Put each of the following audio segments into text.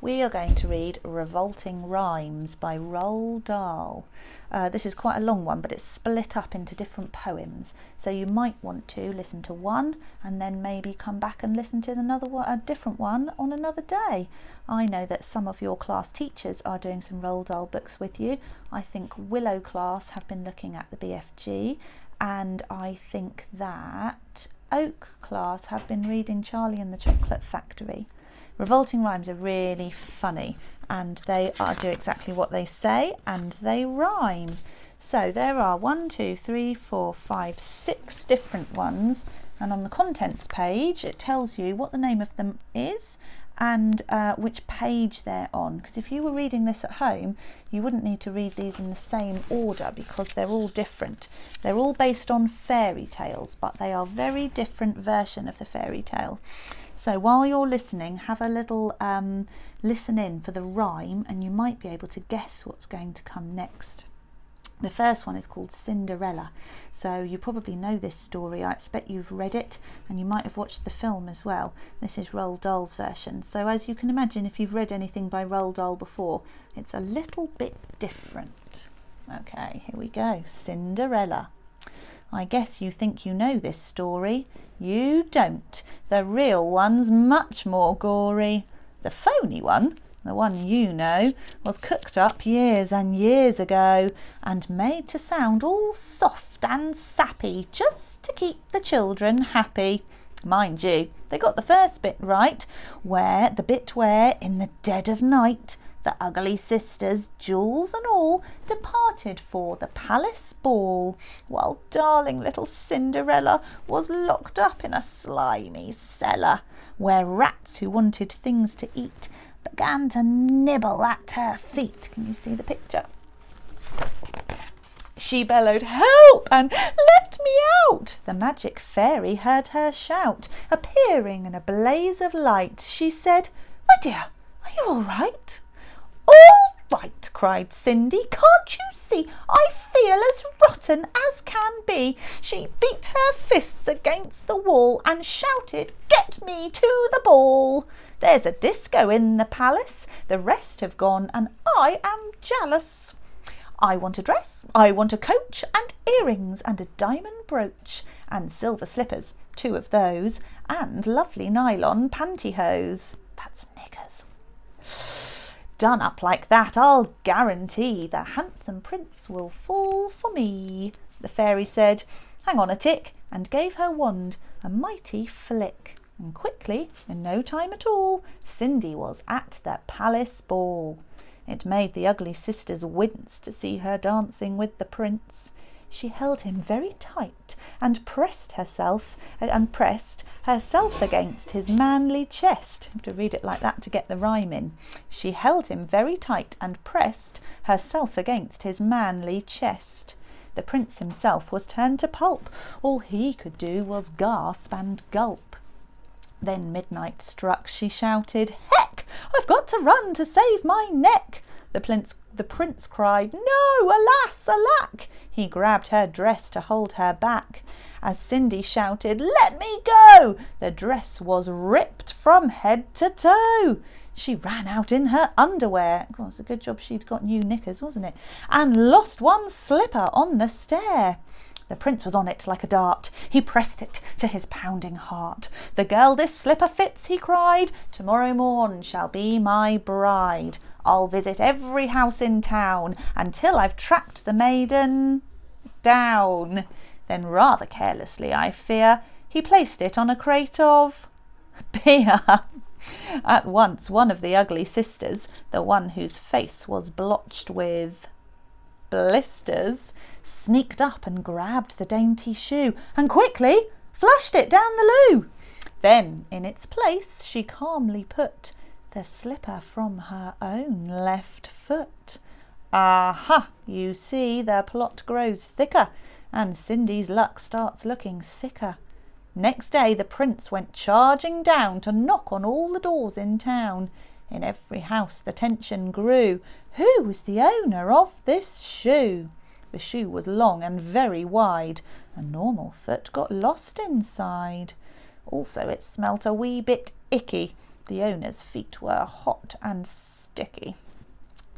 we are going to read Revolting Rhymes by Roald Dahl. This is quite a long one, but it's split up into different poems, so you might want to listen to one and then maybe come back and listen to another one, a different one on another day. I know that some of your class teachers are doing some Roald Dahl books with you. I think Willow class have been looking at the BFG, and I think that Oak class have been reading Charlie and the Chocolate Factory. Revolting Rhymes are really funny, and they do exactly what they say, and they rhyme. So there are 6 different ones, and on the contents page it tells you what the name of them is and which page they're on, because if you were reading this at home you wouldn't need to read these in the same order because they're all different. They're all based on fairy tales, but they are very different version of the fairy tale. So while you're listening, have a little listen in for the rhyme, and you might be able to guess what's going to come next. The first one is called Cinderella. So you probably know this story. I expect you've read it, and you might have watched the film as well. This is Roald Dahl's version. So as you can imagine, if you've read anything by Roald Dahl before, it's a little bit different. Okay, here we go. Cinderella. I guess you think you know this story. You don't. The real one's much more gory. The phony one, the one you know, was cooked up years and years ago and made to sound all soft and sappy just to keep the children happy. Mind you, they got the first bit right, where in the dead of night the ugly sisters, jewels and all, departed for the palace ball, while darling little Cinderella was locked up in a slimy cellar, where rats who wanted things to eat began to nibble at her feet. Can you see the picture? She bellowed, "Help, and let me out!" The magic fairy heard her shout. Appearing in a blaze of light, she said, "My dear, are you all right?" "All right," cried Cindy. "Can't you see I feel as rotten as can be?" She beat her fists against the wall and shouted, "Get me to the ball! There's a disco in the palace. The rest have gone and I am jealous. I want a dress, I want a coach, and earrings, and a diamond brooch, and silver slippers, 2 of those, and lovely nylon pantyhose." That's knickers. "Done up like that, I'll guarantee the handsome prince will fall for me." The fairy said, "Hang on a tick," and gave her wand a mighty flick. And quickly, in no time at all, Cindy was at the palace ball. It made the ugly sisters wince to see her dancing with the prince. She held him very tight and pressed herself against his manly chest. You have to read it like that to get the rhyme in. She held him very tight and pressed herself against his manly chest. The prince himself was turned to pulp. All he could do was gasp and gulp. Then midnight struck. She shouted, "Heck! I've got to run to save my neck." The prince cried, "No, alas, alack!" He grabbed her dress to hold her back. As Cindy shouted, "Let me go!" the dress was ripped from head to toe. She ran out in her underwear. Well, it's a good job she'd got new knickers, wasn't it? And lost one slipper on the stair. The prince was on it like a dart. He pressed it to his pounding heart. "The girl this slipper fits," he cried, "tomorrow morn shall be my bride. I'll visit every house in town until I've tracked the maiden down." Then rather carelessly, I fear, he placed it on a crate of beer. At once one of the ugly sisters, the one whose face was blotched with blisters, sneaked up and grabbed the dainty shoe and quickly flushed it down the loo. Then in its place she calmly put the slipper from her own left foot. Aha! You see, the plot grows thicker, and Cindy's luck starts looking sicker. Next day the prince went charging down to knock on all the doors in town. In every house the tension grew. Who is the owner of this shoe? The shoe was long and very wide. A normal foot got lost inside. Also it smelt a wee bit icky. The owner's feet were hot and sticky.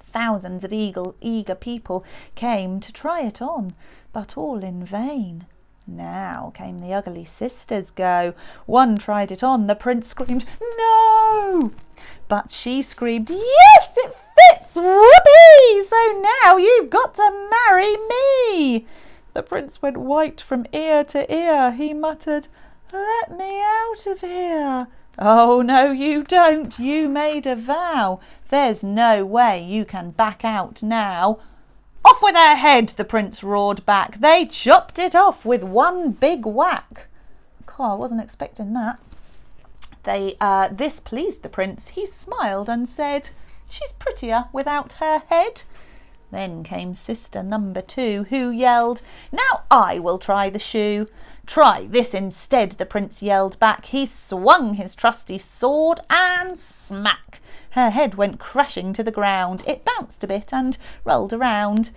Thousands of eager people came to try it on, but all in vain. Now came the ugly sister's go. One tried it on. The prince screamed, "No!" But she screamed, "Yes, it fits! Whoopee! So now you've got to marry me!" The prince went white from ear to ear. He muttered, "Let me out of here." "Oh, no, you don't. You made a vow. There's no way you can back out now." "Off with her head!" the prince roared back. They chopped it off with one big whack. Oh, I wasn't expecting that. This pleased the prince. He smiled and said, "She's prettier without her head." Then came sister number 2, who yelled, "Now I will try the shoe." "Try this instead," the prince yelled back. He swung his trusty sword and smack! Her head went crashing to the ground. It bounced a bit and rolled around.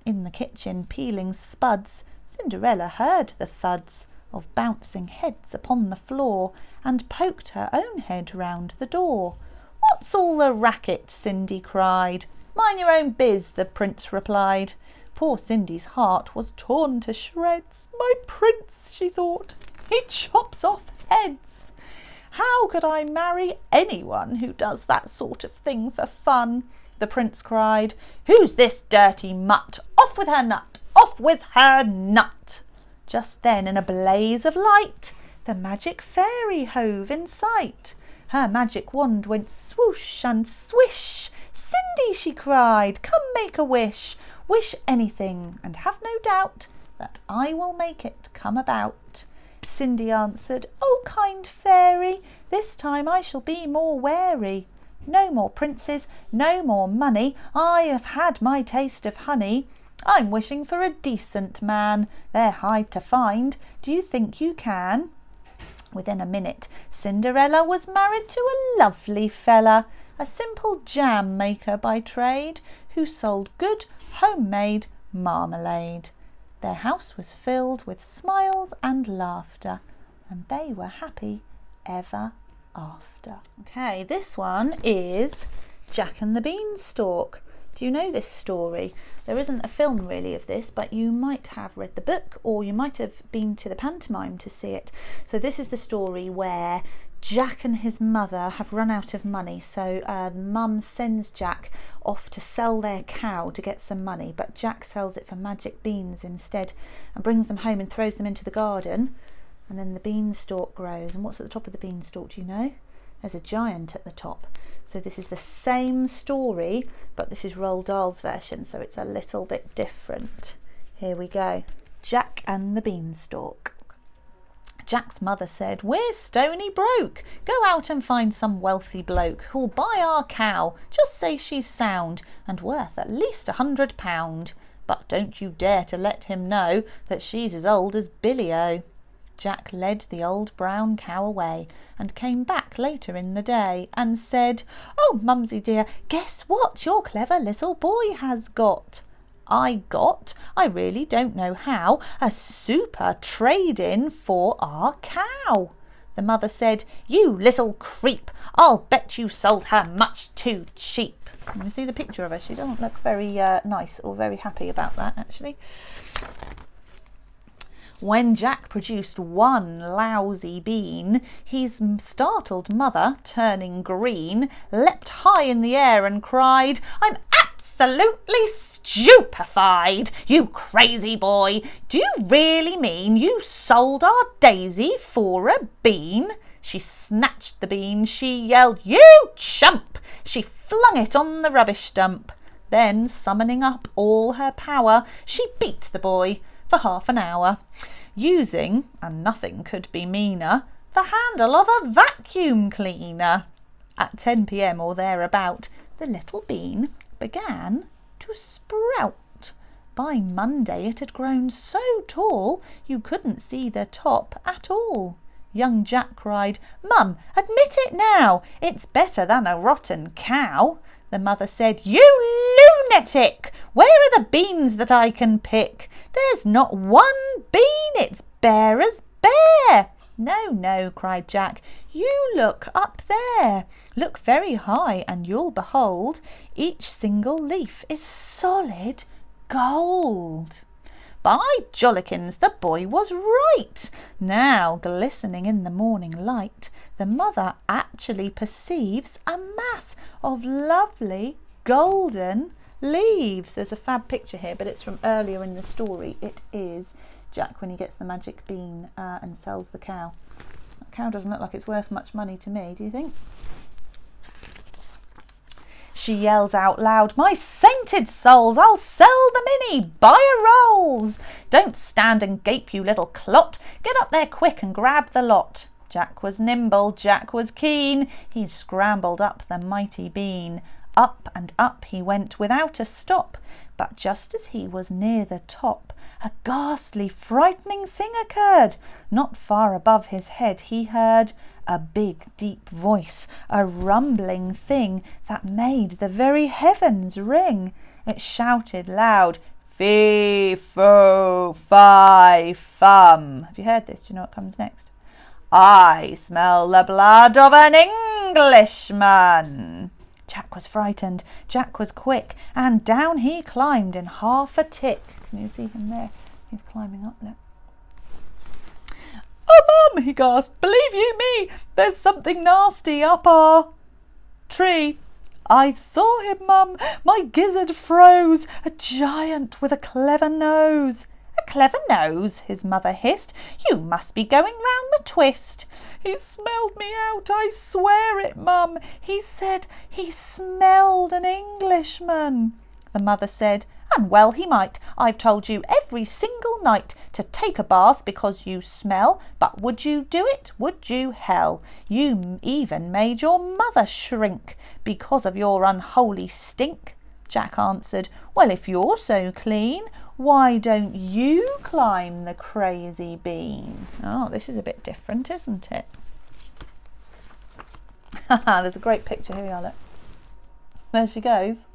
In the kitchen, peeling spuds, Cinderella heard the thuds of bouncing heads upon the floor, and poked her own head round the door. "What's all the racket?" Cindy cried. "Mind your own biz," the prince replied. Poor Cindy's heart was torn to shreds. "My prince," she thought, "he chops off heads. How could I marry anyone who does that sort of thing for fun?" The prince cried, "Who's this dirty mutt? Off with her nut! Off with her nut!" Just then, in a blaze of light, the magic fairy hove in sight. Her magic wand went swoosh and swish. "Cindy," she cried, "come make a wish. Wish anything, and have no doubt that I will make it come about." Cindy answered, "Oh, kind fairy, this time I shall be more wary. No more princes, no more money. I have had my taste of honey. I'm wishing for a decent man. They're hard to find. Do you think you can?" Within a minute, Cinderella was married to a lovely fella, a simple jam maker by trade, who sold good homemade marmalade. Their house was filled with smiles and laughter, and they were happy ever after. Okay, this one is Jack and the Beanstalk. Do you know this story? There isn't a film really of this, but you might have read the book, or you might have been to the pantomime to see it. So this is the story where Jack and his mother have run out of money, so mum sends Jack off to sell their cow to get some money, but Jack sells it for magic beans instead and brings them home and throws them into the garden, and then the beanstalk grows. And what's at the top of the beanstalk, do you know? There's a giant at the top. So this is the same story, but this is Roald Dahl's version, so it's a little bit different. Here we go. Jack and the Beanstalk. Jack's mother said, "We're stony broke. Go out and find some wealthy bloke who'll buy our cow. Just say she's sound and worth at least £100. But don't you dare to let him know that she's as old as Billy-O." Jack led the old brown cow away and came back later in the day and said, "Oh, Mumsy dear, guess what your clever little boy has got?" I really don't know how, a super trade-in for our cow." The mother said, "You little creep, I'll bet you sold her much too cheap." Can you see the picture of her? She doesn't look very nice or very happy about that, actually. When Jack produced one lousy bean, his startled mother, turning green, leapt high in the air and cried, "I'm absolutely stupefied! You crazy boy! Do you really mean you sold our Daisy for a bean?" She snatched the bean. She yelled, "You chump!" She flung it on the rubbish dump. Then, summoning up all her power, she beat the boy for half an hour, using, and nothing could be meaner, the handle of a vacuum cleaner. At 10 p.m. or thereabout, the little bean began to sprout. By Monday it had grown so tall you couldn't see the top at all. Young Jack cried, "Mum, admit it now, it's better than a rotten cow." The mother said, "You lunatic! Where are the beans that I can pick? There's not one bean, it's bare as bare." No, no, cried Jack, you look up there. Look very high and you'll behold each single leaf is solid gold. By Jollikins, the boy was right. Now, glistening in the morning light, the mother actually perceives a mass of lovely golden leaves. There's a fab picture here, but it's from earlier in the story. It is Jack when he gets the magic bean and sells the cow. That cow doesn't look like it's worth much money to me, do you think? She yells out loud, my sainted souls, I'll sell the minnie, buy a rolls. Don't stand and gape, you little clot. Get up there quick and grab the lot. Jack was nimble, Jack was keen. He scrambled up the mighty bean. Up and up he went without a stop. But just as he was near the top, a ghastly, frightening thing occurred. Not far above his head he heard a big, deep voice, a rumbling thing that made the very heavens ring. It shouted loud, fee, fo, fi, fum. Have you heard this? Do you know what comes next? I smell the blood of an Englishman. Jack was frightened, Jack was quick, and down he climbed in half a tick. Can you see him there? He's climbing up, look. Oh, Mum, he gasped, believe you me, there's something nasty up our tree. I saw him, Mum, my gizzard froze, a giant with a clever nose. A clever nose, his mother hissed. You must be going round the twist. He smelled me out, I swear it, Mum. He said he smelled an Englishman. The mother said, and well he might. I've told you every single night to take a bath because you smell, but would you do it? Would you, hell? You even made your mother shrink because of your unholy stink. Jack answered, well, if you're so clean, why don't you climb the crazy bean? Oh, this is a bit different, isn't it? There's a great picture. Here we are, look. There she goes.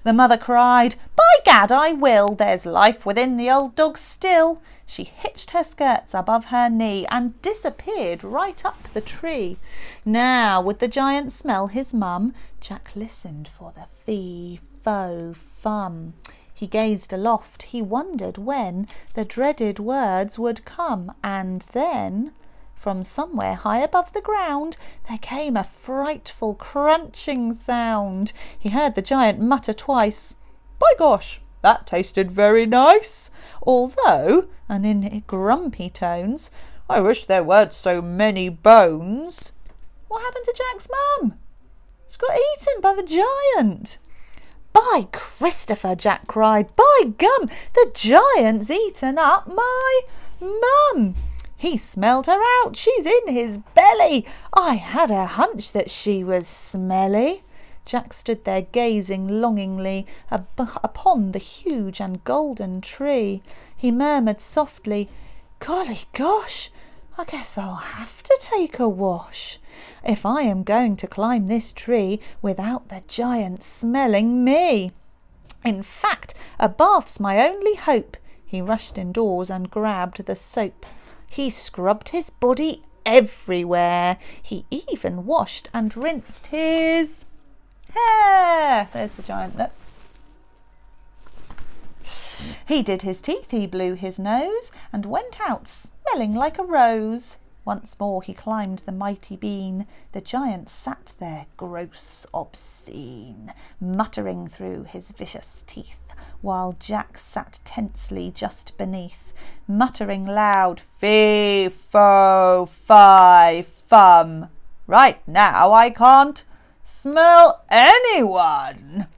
The mother cried, by gad, I will. There's life within the old dog still. She hitched her skirts above her knee and disappeared right up the tree. Now, would the giant smell his mum? Jack listened for the fee, fo, fum. He gazed aloft, he wondered when the dreaded words would come, and then, from somewhere high above the ground, there came a frightful crunching sound. He heard the giant mutter twice, by gosh, that tasted very nice, although, and in grumpy tones, I wish there weren't so many bones. What happened to Jack's mum? She got eaten by the giant. By Christopher, Jack cried, by gum, the giant's eaten up my mum. He smelled her out, she's in his belly. I had a hunch that she was smelly. Jack stood there gazing longingly upon the huge and golden tree. He murmured softly, golly gosh, I guess I'll have to take a wash if I am going to climb this tree without the giant smelling me. In fact, a bath's my only hope. He rushed indoors and grabbed the soap. He scrubbed his body everywhere. He even washed and rinsed his hair. There's the giant, look. He did his teeth, he blew his nose, and went out smelling like a rose. Once more he climbed the mighty bean. The giant sat there, gross, obscene, muttering through his vicious teeth, while Jack sat tensely just beneath, muttering loud, fee, fo, fi, fum. Right now I can't smell anyone.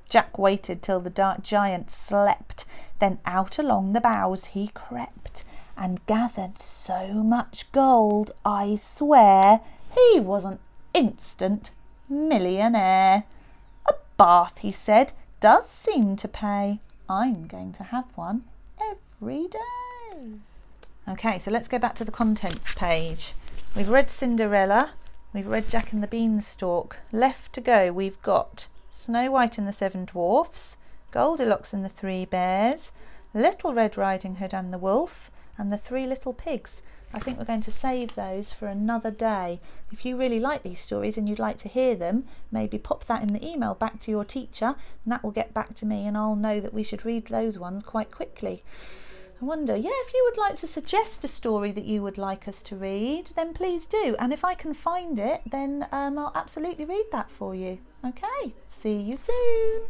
Jack waited till the dark giant slept, then out along the boughs he crept, and gathered so much gold, I swear, he was an instant millionaire. A bath, he said, does seem to pay. I'm going to have one every day. Okay, so let's go back to the contents page. We've read Cinderella, we've read Jack and the Beanstalk. Left to go, we've got Snow White and the Seven Dwarfs, Goldilocks and the Three Bears, Little Red Riding Hood and the Wolf, and the Three Little Pigs. I think we're going to save those for another day. If you really like these stories and you'd like to hear them, maybe pop that in the email back to your teacher, and that will get back to me, and I'll know that we should read those ones quite quickly. I wonder, yeah, if you would like to suggest a story that you would like us to read, then please do. And if I can find it, then I'll absolutely read that for you. Okay, see you soon.